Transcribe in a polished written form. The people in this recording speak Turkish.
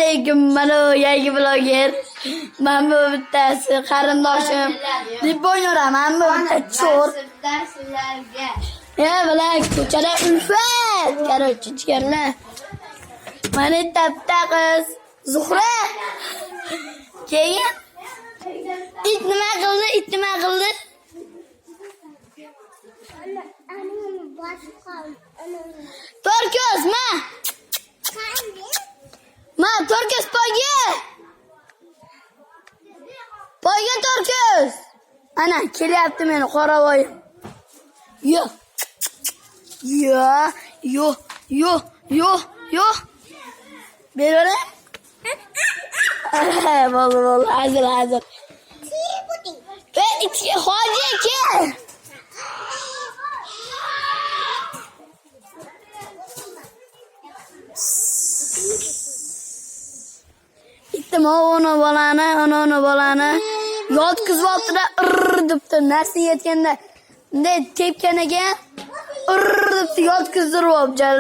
alaykum. Mana yangi bloger. Men bu bittasi qarindoshim. Deb o'ynaman bu bitta cho'r. Darslarga. Bilan ko'chada ulfat. Короче, jigarlar. Mana bitta qiz Zuhra. Keyin it nima qildi? Torkoz, ma Torkoz poyga Torkoz. Ana kelyapti meni qoravoyim. Yo. Berore? Bo'ldi. Hazır. Ve içki hoca kel. Ittim onu bolani yotkizibdi debdi. Narsa yetganda bunday tepkaniga debdi yotkizdirib olibdilar.